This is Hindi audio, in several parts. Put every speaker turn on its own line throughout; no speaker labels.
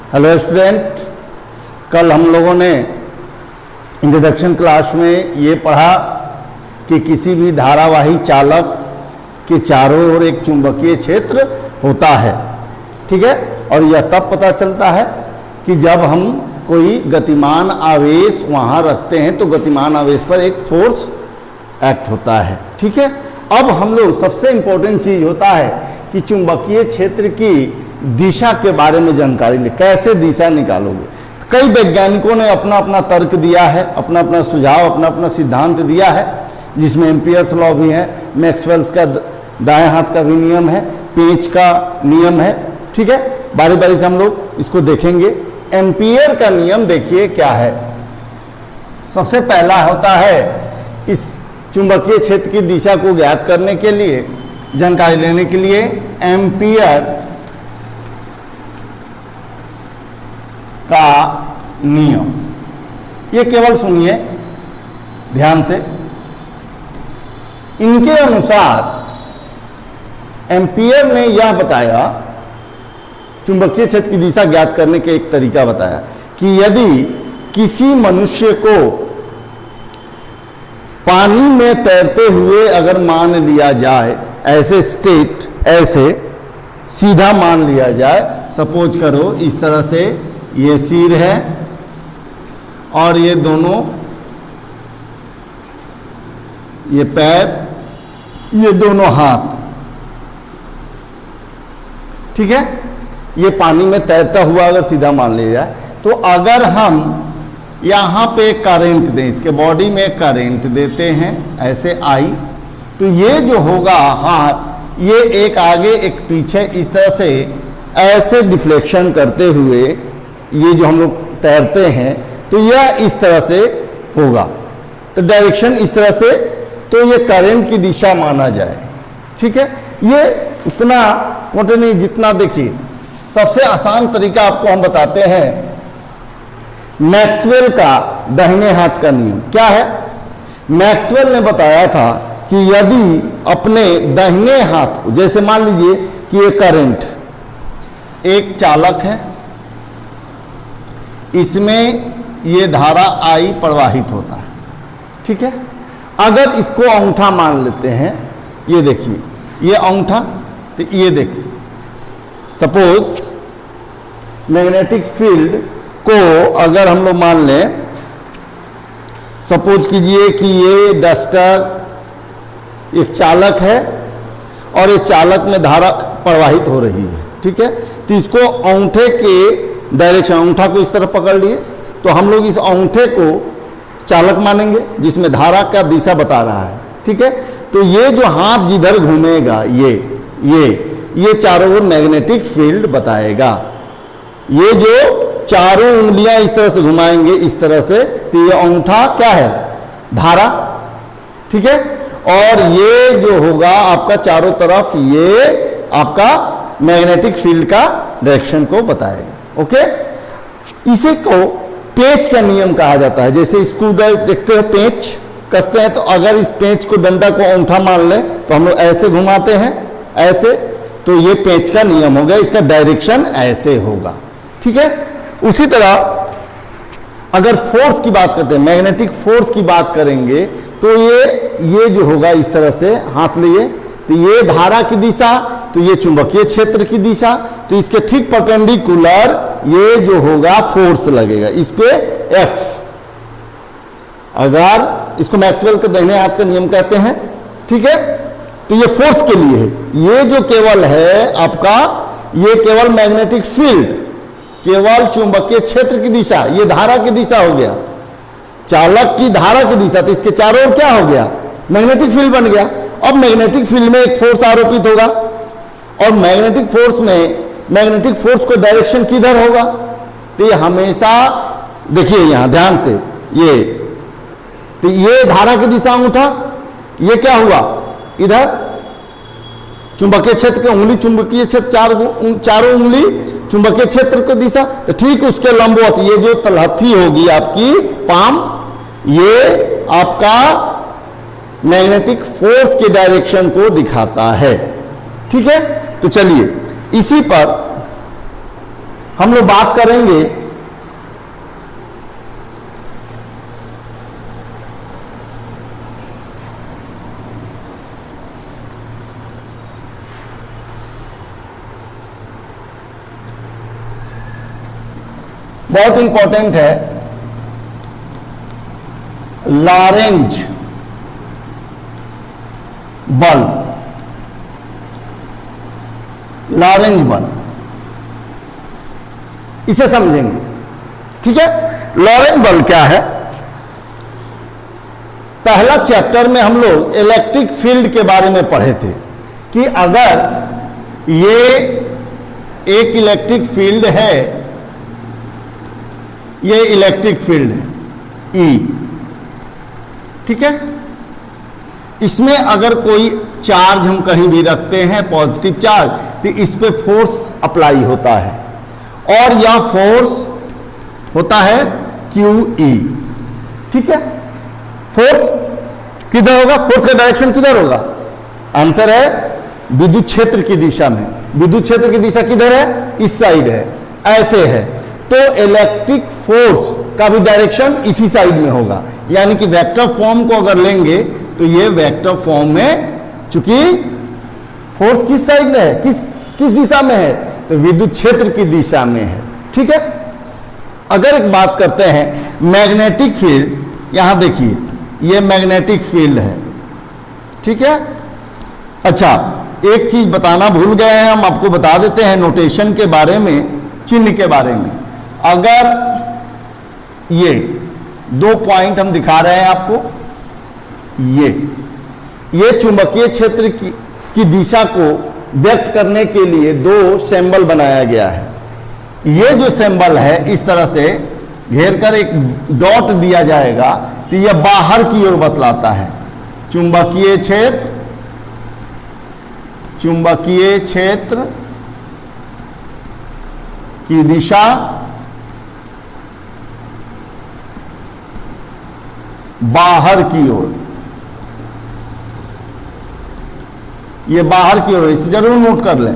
हेलो स्टूडेंट, कल हम लोगों ने इंट्रोडक्शन क्लास में ये पढ़ा कि किसी भी धारावाही चालक के चारों ओर एक चुंबकीय क्षेत्र होता है। ठीक है, और यह तब पता चलता है कि जब हम कोई गतिमान आवेश वहाँ रखते हैं तो गतिमान आवेश पर एक फोर्स एक्ट होता है। ठीक है, अब हम लोग सबसे इम्पोर्टेंट चीज़ होता है कि चुंबकीय क्षेत्र की दिशा के बारे में जानकारी ले, कैसे दिशा निकालोगे। तो कई वैज्ञानिकों ने अपना अपना तर्क दिया है, अपना अपना सुझाव, अपना अपना सिद्धांत दिया है, जिसमें एम्पियर्स लॉ भी है, मैक्सवेल्स का दाएं हाथ का भी नियम है, पेंच का नियम है। ठीक है, बारी बारी से हम लोग इसको देखेंगे। एम्पियर का नियम देखिए क्या है। सबसे पहला होता है इस चुंबकीय क्षेत्र की दिशा को ज्ञात करने के लिए, जानकारी लेने के लिए एम्पियर का नियम। ये केवल सुनिए ध्यान से। इनके अनुसार एम्पियर ने यह बताया, चुंबकीय क्षेत्र की दिशा ज्ञात करने के एक तरीका बताया कि यदि किसी मनुष्य को पानी में तैरते हुए अगर मान लिया जाए, ऐसे स्टेट, ऐसे सीधा मान लिया जाए, सपोज करो इस तरह से ये सिर है और ये दोनों, ये पैर, ये दोनों हाथ। ठीक है, ये पानी में तैरता हुआ अगर सीधा मान लिया जाए, तो अगर हम यहाँ पे करंट दें, इसके बॉडी में करंट देते हैं ऐसे आई, तो ये जो होगा हाथ, ये एक आगे एक पीछे इस तरह से ऐसे डिफ्लेक्शन करते हुए ये जो हम लोग तैरते हैं, तो यह इस तरह से होगा। तो डायरेक्शन इस तरह से, तो ये करंट की दिशा माना जाए। ठीक है, ये उतना मोटे नहीं जितना, देखिए सबसे आसान तरीका आपको हम बताते हैं, मैक्सवेल का दाहिने हाथ का नियम क्या है। मैक्सवेल ने बताया था कि यदि अपने दाहिने हाथ को, जैसे मान लीजिए कि ये करंट एक चालक है, इसमें ये धारा आई प्रवाहित होता है। ठीक है, अगर इसको अंगूठा मान लेते हैं, ये देखिए ये अंगूठा, तो ये देखिए सपोज मैग्नेटिक फील्ड को अगर हम लोग मान लें, सपोज कीजिए कि ये डस्टर एक चालक है और इस चालक में धारा प्रवाहित हो रही है। ठीक है, तो इसको अंगूठे के डायरेक्शन, अंगूठा को इस तरफ पकड़ लिए, तो हम लोग इस अंगूठे को चालक मानेंगे जिसमें धारा का दिशा बता रहा है। ठीक है, तो ये जो हाथ जिधर घूमेगा, ये चारों ओर मैग्नेटिक फील्ड बताएगा। ये जो चारों उंगलियां इस तरह से घुमाएंगे, इस तरह से, तो ये अंगूठा क्या है, धारा। ठीक है, और ये जो होगा आपका चारों तरफ, ये आपका मैग्नेटिक फील्ड का डायरेक्शन को बताएगा। ओके, इसी को पेंच का नियम कहा जाता है। जैसे स्क्रू देखते हो, पेंच कसते हैं, तो अगर इस पेंच को, डंडा को अंगूठा मान लें, तो हम लोग ऐसे घुमाते हैं, ऐसे, तो ये पेंच का नियम हो गया, इसका डायरेक्शन ऐसे होगा। ठीक है, उसी तरह अगर फोर्स की बात करते हैं, मैग्नेटिक फोर्स की बात करेंगे, तो ये जो होगा इस तरह से हाथ लिए, तो ये धारा की दिशा, तो ये चुंबकीय क्षेत्र की दिशा, तो इसके ठीक परपेंडिकुलर ये जो होगा फोर्स लगेगा इस पे F। अगर इसको मैक्सवेल के दाहिने हाथ का नियम कहते हैं। ठीक है, तो ये फोर्स के लिए है। ये जो केवल है आपका, ये केवल मैग्नेटिक फील्ड, केवल चुंबकीय क्षेत्र की दिशा, ये धारा की दिशा हो गया, चालक की धारा की दिशा, तो इसके चारों ओर क्या हो गया, मैग्नेटिक फील्ड बन गया। अब मैग्नेटिक फील्ड में एक फोर्स आरोपित होगा, और मैग्नेटिक फोर्स में, मैग्नेटिक फोर्स को डायरेक्शन किधर होगा, तो ये हमेशा देखिए यहां ध्यान से, तो ये धारा की दिशा अंगूठा, ये क्या हुआ इधर चुंबकीय क्षेत्र की उंगली, चुंबकीय क्षेत्र चारों उंगली चुंबकीय क्षेत्र की दिशा, तो ठीक उसके लंबवत ये जो तलहथी होगी आपकी पाम, ये आपका मैग्नेटिक फोर्स के डायरेक्शन को दिखाता है। ठीक है, तो चलिए इसी पर हम लोग बात करेंगे बहुत इंपॉर्टेंट है लॉरेंज बल। लॉरेंज बल इसे समझेंगे, ठीक है। लॉरेंज बल क्या है? पहला चैप्टर में हम लोग इलेक्ट्रिक फील्ड के बारे में पढ़े थे कि अगर ये एक इलेक्ट्रिक फील्ड है, ये इलेक्ट्रिक फील्ड है E, ठीक है। इसमें अगर कोई चार्ज हम कहीं भी रखते हैं, पॉजिटिव चार्ज, तो इस पे फोर्स अप्लाई होता है और यह फोर्स होता है QE, ठीक है। फोर्स किधर होगा? फोर्स का डायरेक्शन किधर होगा? आंसर है विद्युत क्षेत्र की दिशा में। विद्युत क्षेत्र की दिशा किधर है? इस साइड है, ऐसे है। तो इलेक्ट्रिक फोर्स का भी डायरेक्शन इसी साइड में होगा, यानी कि वेक्टर फॉर्म को अगर लेंगे तो ये वेक्टर फॉर्म में, चूंकि फोर्स किस साइड में है, किस दिशा में है, तो विद्युत क्षेत्र की दिशा में है, ठीक है। अगर एक बात करते हैं मैग्नेटिक फील्ड, यहां देखिए ये मैग्नेटिक फील्ड है, ठीक है। अच्छा, एक चीज बताना भूल गए हैं, हम आपको बता देते हैं नोटेशन के बारे में, चिन्ह के बारे में। अगर ये दो पॉइंट हम दिखा रहे हैं आपको, ये चुंबकीय क्षेत्र की दिशा को व्यक्त करने के लिए दो सिंबल बनाया गया है। ये जो सिंबल है इस तरह से घेर कर एक डॉट दिया जाएगा, तो यह बाहर की ओर बतलाता है। चुंबकीय क्षेत्र की दिशा बाहर की ओर, ये बाहर की ओर, इसे जरूर नोट कर लें।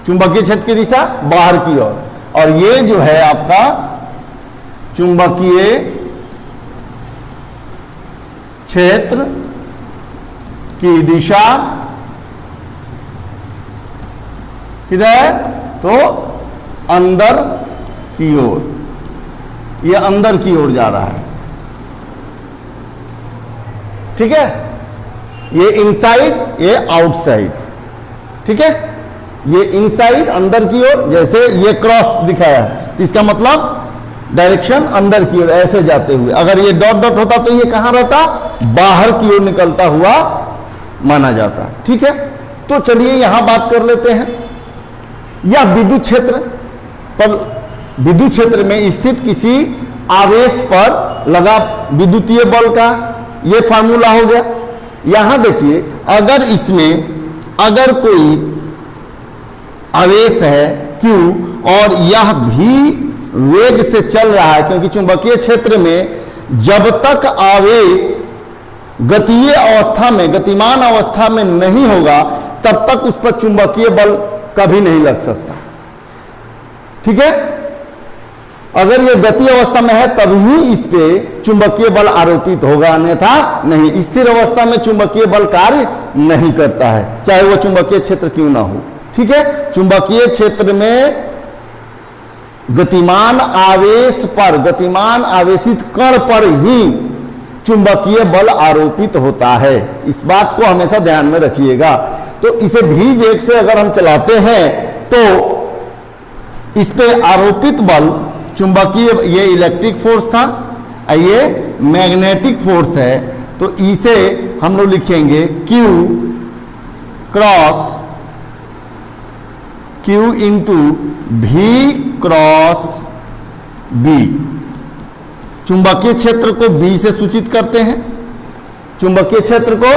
चुंबकीय क्षेत्र की दिशा बाहर की ओर, और ये जो है आपका चुंबकीय क्षेत्र की दिशा किधर है? तो अंदर की ओर, ये अंदर की ओर जा रहा है, ठीक है। ये इनसाइड, ये आउटसाइड, ठीक है। ये इनसाइड अंदर की ओर, जैसे ये क्रॉस दिखाया है तो इसका मतलब डायरेक्शन अंदर की ओर ऐसे जाते हुए। अगर ये डॉट डॉट होता तो ये कहां रहता? बाहर की ओर निकलता हुआ माना जाता, ठीक है। तो चलिए यहां बात कर लेते हैं, या विद्युत क्षेत्र पर, विद्युत क्षेत्र में स्थित किसी आवेश पर लगा विद्युतीय बल का ये फार्मूला हो गया। यहां देखिए, अगर इसमें अगर कोई आवेश है Q और यह भी वेग से चल रहा है, क्योंकि चुंबकीय क्षेत्र में जब तक आवेश गतीय अवस्था में, गतिमान अवस्था में नहीं होगा, तब तक उस पर चुंबकीय बल कभी नहीं लग सकता, ठीक है। अगर यह गति अवस्था में है तभी इस पे चुंबकीय बल आरोपित होगा, अन्यथा नहीं। स्थिर अवस्था में चुंबकीय बल कार्य नहीं करता है, चाहे वो चुंबकीय क्षेत्र क्यों ना हो, ठीक है। चुंबकीय क्षेत्र में गतिमान आवेश पर, गतिमान आवेशित कण पर ही चुंबकीय बल आरोपित होता है। इस बात को हमेशा ध्यान में रखिएगा। तो इसे भी वेग से अगर हम चलाते हैं तो इस पे आरोपित बल चुंबकीय, ये इलेक्ट्रिक फोर्स था, ये मैग्नेटिक फोर्स है, तो इसे हम लोग लिखेंगे Q cross Q into V cross B। चुंबकीय क्षेत्र को B से सूचित करते हैं, चुंबकीय क्षेत्र को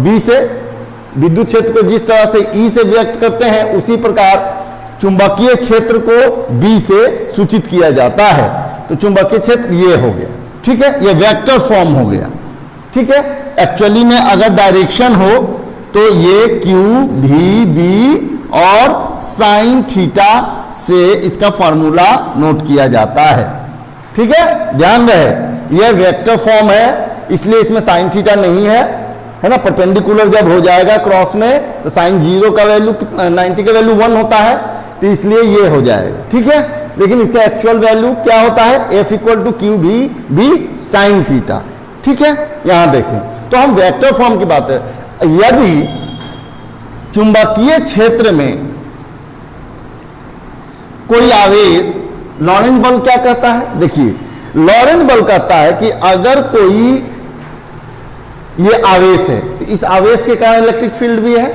B से, विद्युत क्षेत्र को जिस तरह से E से व्यक्त करते हैं उसी प्रकार चुंबकीय क्षेत्र को B से सूचित किया जाता है। तो चुंबकीय क्षेत्र ये हो गया, ठीक है, ये वेक्टर फॉर्म हो गया, ठीक है। एक्चुअली में अगर डायरेक्शन हो तो ये Q V B और साइन थीटा से इसका फॉर्मूला नोट किया जाता है। ठीक है, ध्यान रहे यह वेक्टर फॉर्म है, इसलिए इसमें साइन थीटा नहीं है ना। परपेंडिकुलर जब हो जाएगा क्रॉस में तो साइन 0 का वैल्यू 90 का वैल्यू 1 होता है, तो इसलिए ये हो जाएगा। ठीक है, लेकिन इसका एक्चुअल वैल्यू क्या होता है, F equal to Q B sine theta. ठीक है, यहां देखें तो हम वेक्टर फॉर्म की बात है। यदि चुंबकीय क्षेत्र में कोई आवेश, लॉरेंज बल क्या कहता है, देखिए लॉरेंज बल कहता है कि अगर कोई ये आवेश है तो इस आवेश के कारण इलेक्ट्रिक फील्ड भी है।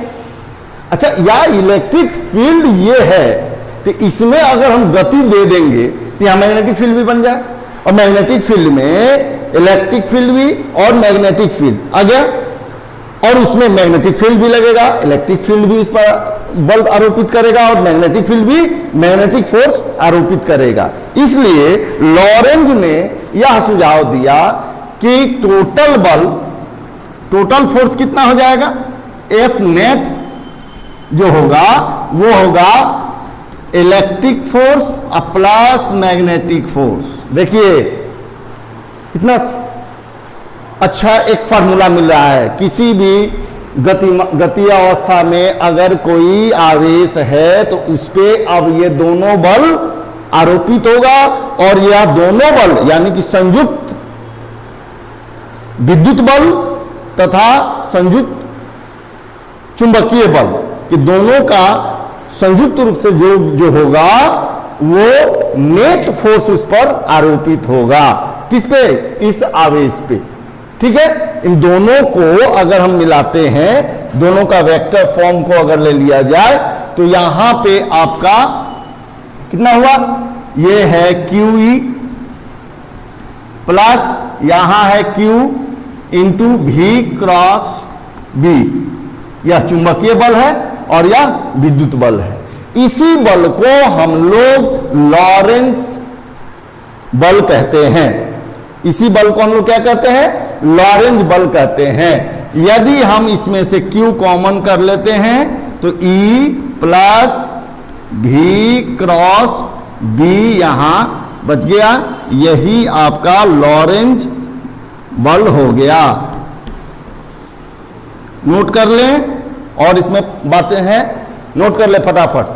अच्छा, या इलेक्ट्रिक फील्ड ये है तो इसमें अगर हम गति दे देंगे तो यहां मैग्नेटिक फील्ड भी बन जाए, और मैग्नेटिक फील्ड में इलेक्ट्रिक फील्ड भी और मैग्नेटिक फील्ड आ गया, और उसमें मैग्नेटिक फील्ड भी लगेगा, इलेक्ट्रिक फील्ड भी उस पर बल आरोपित करेगा, और मैग्नेटिक फील्ड भी मैग्नेटिक फोर्स आरोपित करेगा। इसलिए लॉरेंज ने यह सुझाव दिया कि टोटल फोर्स कितना हो जाएगा, एफ नेट जो होगा वो होगा electric force plus magnetic force. देखिए कितना अच्छा एक फार्मूला मिल रहा है। किसी भी गति अवस्था में अगर कोई आवेश है तो उस पे अब ये दोनों बल आरोपित होगा, और यह दोनों बल यानी कि संयुक्त विद्युत बल तथा संयुक्त चुंबकीय बल कि दोनों का संयुक्त रूप से जो होगा वो नेट फोर्स उस पर आरोपित होगा। किस पे, इस आवेश पे। ठीक है, इन दोनों को अगर हम मिलाते हैं, दोनों का वेक्टर फॉर्म को अगर ले लिया जाए तो यहां पे आपका कितना हुआ, ये है QE प्लस यहां है Q into V cross B। यह चुंबकीय बल है और यह विद्युत बल है। इसी बल को हम लोग लॉरेंज बल कहते हैं। इसी बल को हम लोग क्या कहते हैं, लॉरेंज बल कहते हैं। यदि हम इसमें से Q कॉमन कर लेते हैं तो E plus V cross B यहां बच गया, यही आपका लॉरेंज बल हो गया। नोट कर लें, और इसमें बातें हैं, नोट कर ले फटाफट।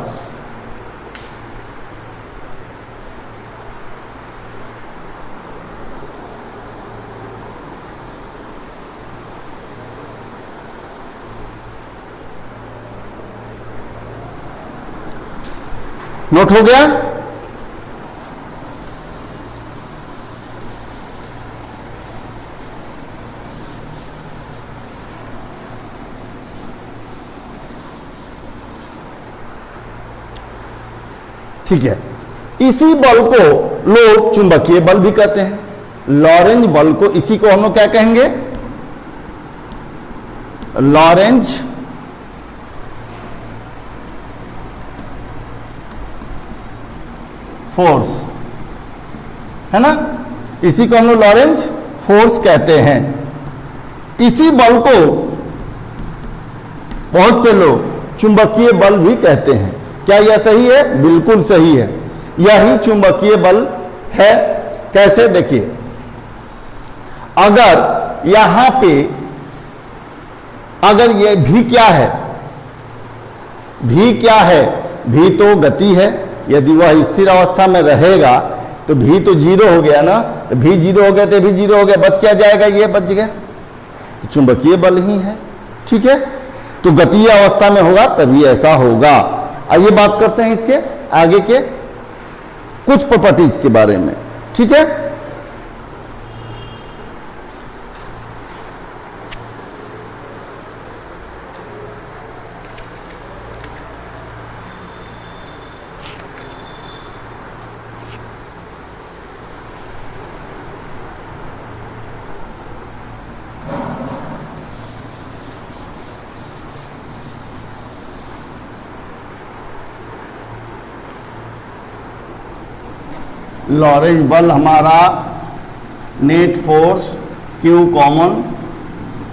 नोट हो गया? ठीक है, इसी बल को लोग चुंबकीय बल भी कहते हैं। लॉरेंज बल को, इसी को हम लोग क्या कहेंगे, लॉरेंज फोर्स, है ना, इसी को हम लोग लॉरेंज फोर्स कहते हैं। इसी बल को बहुत से लोग चुंबकीय बल भी कहते हैं। क्या यह सही है? बिल्कुल सही है, यही चुंबकीय बल है। कैसे, देखिए अगर यहां पे अगर ये भी क्या है, भी क्या है, भी तो गति है। यदि वह स्थिर अवस्था में रहेगा तो भी तो 0 हो गया ना, तो भी 0 हो गया तो भी 0 हो गया, बच क्या जाएगा, ये बच गया, तो चुंबकीय बल ही है। ठीक है, तो गतीय अवस्था में होगा तभी ऐसा होगा। आइए बात करते हैं इसके आगे के कुछ प्रॉपर्टीज के बारे में। ठीक है, लॉरेंज बल हमारा net force Q common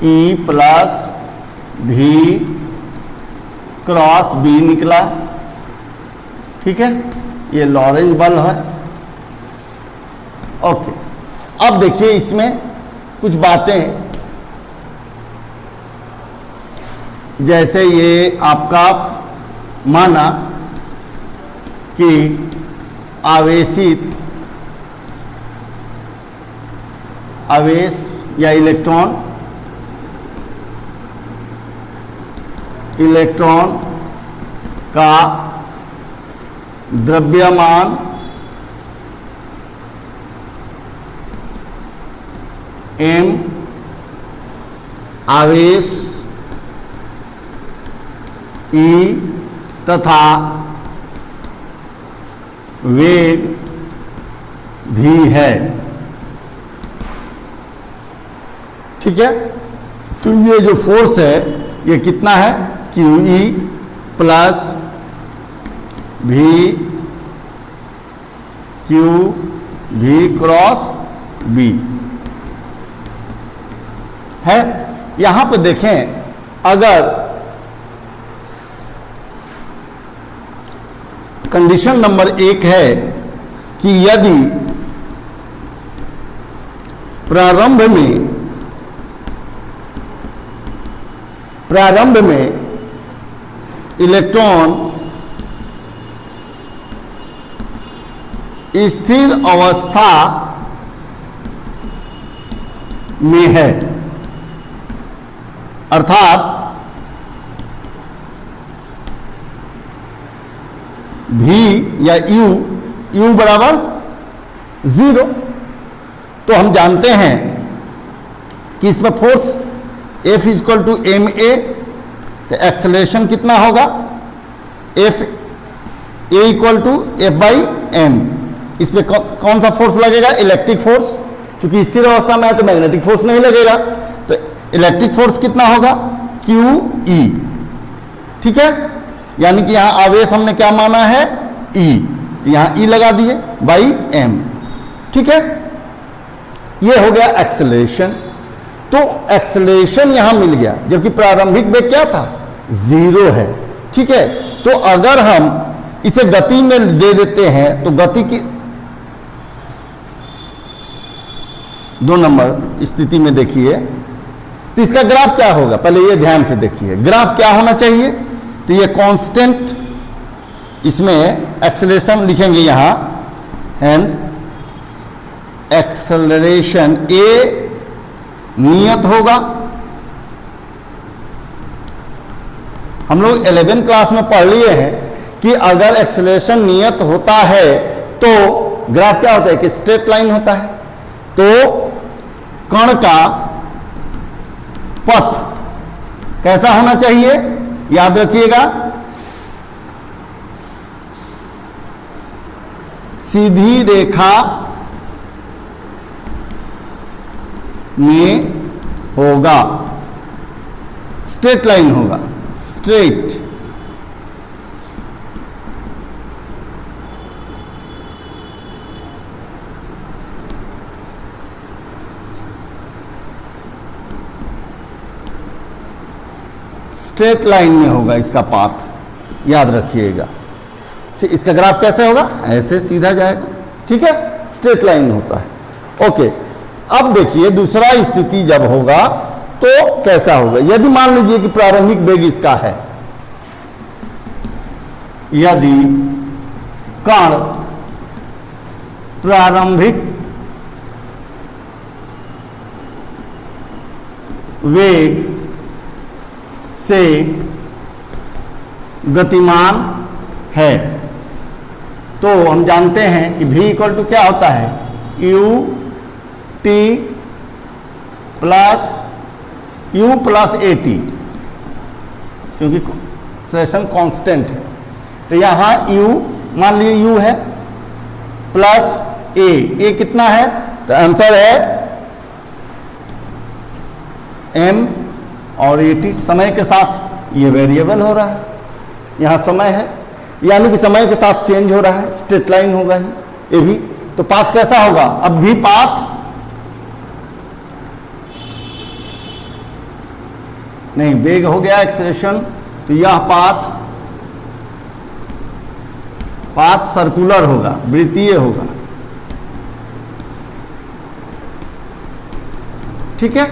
E plus V cross B निकला। ठीक है, ये लॉरेंज बल है। ओके, अब देखिए इसमें कुछ बातें, जैसे ये आपका माना कि आवेशित आवेश या इलेक्ट्रॉन का द्रव्यमान m आवेश E तथा वेग भी है। ठीक है, तो ये जो फोर्स है ये कितना है, QE plus V cross B है। यहां पे देखें, अगर कंडीशन नंबर 1 है कि यदि प्रारंभ में इलेक्ट्रॉन स्थिर अवस्था में है, अर्थात V या U बराबर 0, तो हम जानते हैं कि इसमें force F equal to ma, तो एक्सेलरेशन कितना होगा, F a equal to F/m। इस पे कौन सा फोर्स लगेगा, इलेक्ट्रिक फोर्स, क्योंकि स्थिर अवस्था में है तो मैग्नेटिक फोर्स नहीं लगेगा, तो इलेक्ट्रिक फोर्स कितना होगा, QE। ठीक है, यानी कि यहां आवेश हमने क्या माना है, E, तो यहां E लगा दिए बाई m। ठीक है, ये हो गया एक्सेलरेशन। तो एक्सेलरेशन यहां मिल गया, जबकि प्रारंभिक वेग क्या था, 0 है। ठीक है, तो अगर हम इसे गति में दे देते हैं तो गति की 2 नंबर स्थिति में देखिए, तो इसका ग्राफ क्या होगा, पहले ये ध्यान से देखिए, ग्राफ क्या होना चाहिए, तो ये कांस्टेंट, इसमें एक्सेलरेशन लिखेंगे यहां, एंड एक्सेलरेशन A नियत होगा। हम लोग 11 क्लास में पढ़ लिए हैं कि अगर एक्सेलरेशन नियत होता है तो ग्राफ क्या होता है, कि स्ट्रेट लाइन होता है। तो कण का पथ कैसा होना चाहिए, याद रखिएगा, सीधी रेखा में होगा, स्ट्रेट लाइन होगा, स्ट्रेट। स्ट्रेट लाइन में होगा इसका पाथ, याद रखिएगा। इसका ग्राफ कैसे होगा, ऐसे सीधा जाएगा। ठीक है, स्ट्रेट लाइन होता है। ओके, अब देखिए दूसरा स्थिति जब होगा तो कैसा होगा, यदि मान लीजिए कि प्रारंभिक वेग इसका है, यदि कण प्रारंभिक वेग से गतिमान है, तो हम जानते हैं कि V इक्वल टू क्या होता है, U प्लस AT, क्योंकि एक्सेलरेशन कांस्टेंट है। तो यहां U मान लीजिए U है प्लस A कितना है, तो आंसर है m और AT। समय के साथ ये वेरिएबल हो रहा है, यहां समय है, यानी कि समय के साथ चेंज हो रहा है, स्ट्रेट लाइन होगा ये भी। तो पाथ कैसा होगा, अब भी पाथ नहीं, वेग हो गया एक्सेलरेशन, तो यह पाथ सर्कुलर होगा, वृत्तीय होगा। ठीक है,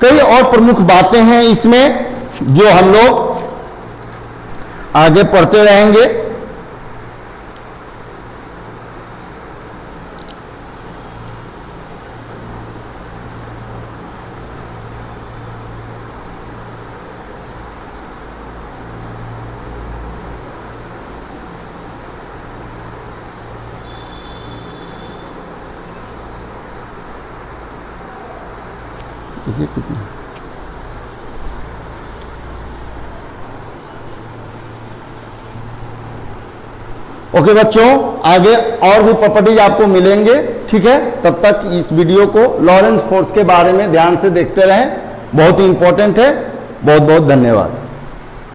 कई और प्रमुख बातें हैं इसमें जो हम लोग आगे पढ़ते रहेंगे। देखिए कितना ओके बच्चों, आगे और भी प्रॉपर्टीज आपको मिलेंगे। ठीक है, तब तक इस वीडियो को लॉरेंस फोर्स के बारे में ध्यान से देखते रहें, बहुत ही इंपॉर्टेंट है। बहुत बहुत धन्यवाद।